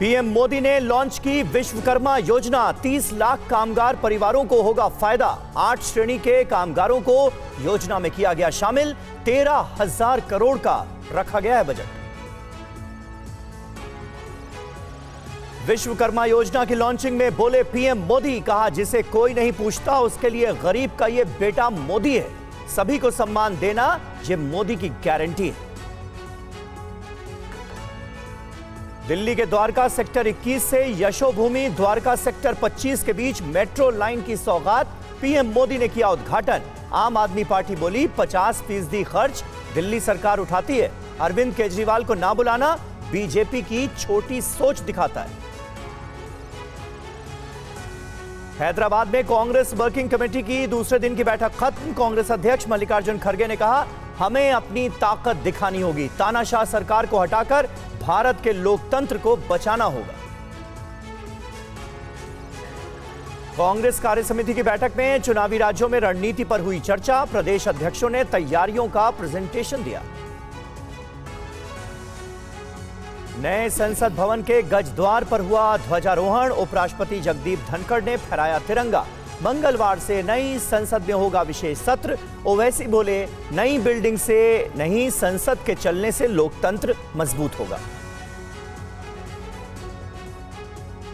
PM Modi ने launch की विश्वकर्मा योजना। 30 लाख कामगार परिवारों को होगा फायदा। 8 श्रेणी के कामगारों को योजना में किया गया शामिल। 13,000 करोड़ का रखा गया है बजट। विश्वकर्मा योजना की लॉन्चिंग में बोले पीएम मोदी, कहा जिसे कोई नहीं पूछता उसके लिए गरीब का ये बेटा मोदी है। सभी को सम्मान देना ये मोदी की गारंटी है। दिल्ली के द्वारका सेक्टर 21 से यशोभूमि द्वारका सेक्टर 25 के बीच मेट्रो लाइन की सौगात पीएम मोदी ने किया उद्घाटन। आम आदमी पार्टी बोली 50% खर्च दिल्ली सरकार उठाती है। अरविंद केजरीवाल को ना बुलाना बीजेपी की छोटी सोच दिखाता है। हैदराबाद में कांग्रेस वर्किंग कमेटी की दूसरे दिन की बैठक खत्म। कांग्रेस अध्यक्ष मल्लिकार्जुन खड़गे ने कहा, हमें अपनी ताकत दिखानी होगी। तानाशाह सरकार को हटाकर भारत के लोकतंत्र को बचाना होगा। कांग्रेस कार्यसमिति की बैठक में चुनावी राज्यों में रणनीति पर हुई चर्चा। प्रदेश अध्यक्षों ने तैयारियों का प्रेजेंटेशन दिया। नए संसद भवन के गजद्वार पर हुआ ध्वजारोहण। उपराष्ट्रपति जगदीप धनखड़ ने फहराया तिरंगा। मंगलवार से नई संसद में होगा विशेष सत्र। ओवैसी बोले, नई बिल्डिंग से नहीं, संसद के चलने से लोकतंत्र मजबूत होगा।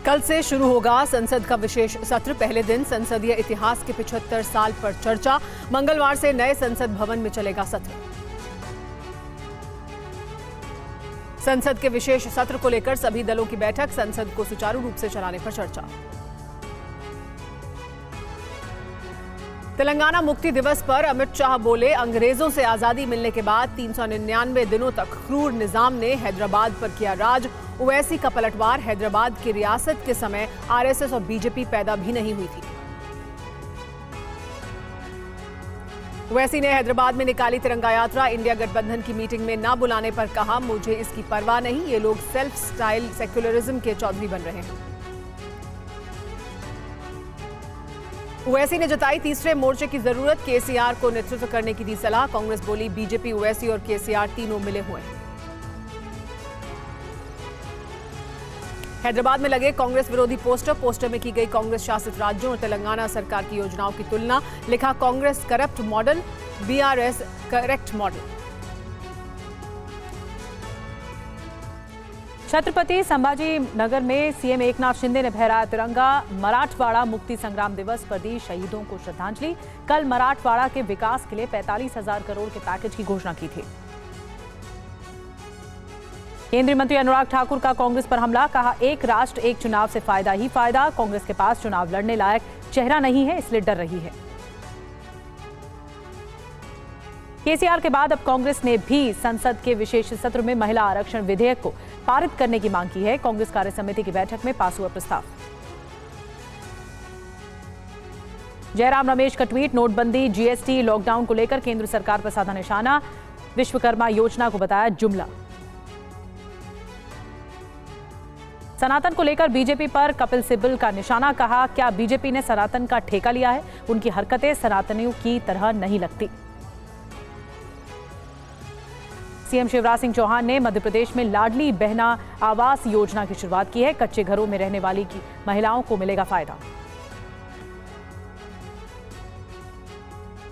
कल से शुरू होगा संसद का विशेष सत्र। पहले दिन संसदीय इतिहास के 75 साल पर चर्चा। मंगलवार से नए संसद भवन में चलेगा सत्र। संसद के विशेष सत्र को लेकर सभी दलों की बैठक। संसद को सुचारू रूप से चलाने पर चर्चा। तेलंगाना मुक्ति दिवस पर अमित शाह बोले, अंग्रेजों से आजादी मिलने के बाद 399 दिनों तक क्रूर निजाम ने हैदराबाद पर किया राज। ओवैसी का पलटवार, हैदराबाद की रियासत के समय आरएसएस और बीजेपी पैदा भी नहीं हुई थी। ओवैसी ने हैदराबाद में निकाली तिरंगा यात्रा। इंडिया गठबंधन की मीटिंग में ना बुलाने पर कहा, मुझे इसकी परवाह नहीं, ये लोग सेल्फ स्टाइल सेक्युलरिज्म के चौधरी बन रहे हैं। ओवैसी ने जताई तीसरे मोर्चे की जरूरत। केसीआर को नेतृत्व करने की दी सलाह। कांग्रेस बोली, बीजेपी, ओवैसी और केसीआर तीनों मिले हुए हैं। हैदराबाद में लगे कांग्रेस विरोधी पोस्टर में की गई कांग्रेस शासित राज्यों और तेलंगाना सरकार की योजनाओं की तुलना। लिखा, Congress corrupt model, BRS correct model. Chhatrapati Sambhaji Nagar में सीएम एकनाथ शिंदे ने फहराया तिरंगा। मराठवाड़ा मुक्ति संग्राम दिवस पर दी शहीदों को श्रद्धांजलि। कल मराठवाड़ा के विकास के लिए 45,000 करोड़ के पैकेज की घोषणा की थी। केंद्रीय मंत्री अनुराग ठाकुर का कांग्रेस पर हमला। कहा, एक राष्ट्र एक चुनाव से फायदा ही फायदा। कांग्रेस के पास चुनाव लड़ने लायक चेहरा नहीं है, इसलिए डर रही है। केसीआर के बाद अब कांग्रेस ने भी संसद के विशेष सत्र में महिला आरक्षण विधेयक को पारित करने की मांग की है। कांग्रेस कार्यसमिति की बैठक में पास हुआ प्रस्ताव। जयराम रमेश का ट्वीट, नोटबंदी, जीएसटी, लॉकडाउन को लेकर केंद्र सरकार पर साधा निशाना। विश्वकर्मा योजना को बताया जुमला। सनातन को लेकर बीजेपी पर कपिल सिब्बल का निशाना। कहा, क्या बीजेपी ने सनातन का ठेका लिया है? उनकी हरकतें सनातनियों की तरह नहीं लगती। सीएम शिवराज सिंह चौहान ने मध्य प्रदेश में लाडली बहना आवास योजना की शुरुआत की है। कच्चे घरों में रहने वाली की महिलाओं को मिलेगा फायदा।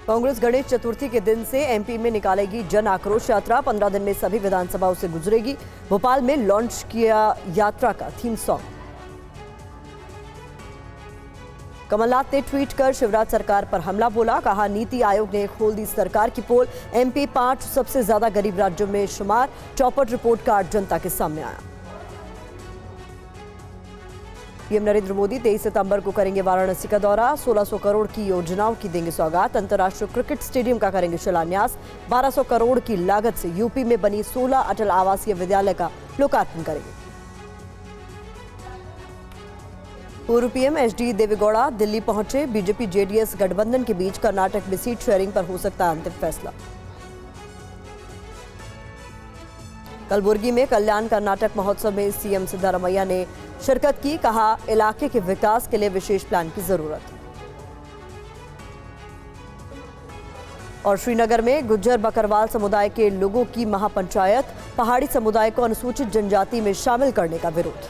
कांग्रेस गणेश चतुर्थी के दिन से एमपी में निकालेगी जन आक्रोश यात्रा। 15 दिन में सभी विधानसभाओं से गुजरेगी। भोपाल में लॉन्च किया यात्रा का थीम सॉन्ग। कमलनाथ ने ट्वीट कर शिवराज सरकार पर हमला बोला। कहा, नीति आयोग ने खोल दी सरकार की पोल। एमपी 5 सबसे ज्यादा गरीब राज्यों में शुमार। चौपट रिपोर्ट कार्ड जनता के सामने आया। पीएम नरेंद्र मोदी 23 सितंबर को करेंगे वाराणसी का दौरा। 1600 करोड़ की योजनाओं की देंगे सौगात। अंतर्राष्ट्रीय क्रिकेट स्टेडियम का करेंगे शिलान्यास। 1200 करोड़ की लागत से यूपी में बनी 16 अटल आवासीय विद्यालय का लोकार्पण करेंगे। पूर्व पीएम एचडी देवेगौड़ा दिल्ली पहुंचे। बीजेपी जेडीएस गठबंधन के बीच कर्नाटक में सीट शेयरिंग पर हो सकता है अंतिम फैसला। कलबुर्गी में कल्याण कर्नाटक महोत्सव में सीएम सिद्धारमैया ने शिरकत की। कहा, इलाके के विकास के लिए विशेष प्लान की जरूरत। और श्रीनगर में गुज्जर बकरवाल समुदाय के लोगों की महापंचायत। पहाड़ी समुदाय को अनुसूचित जनजाति में शामिल करने का विरोध।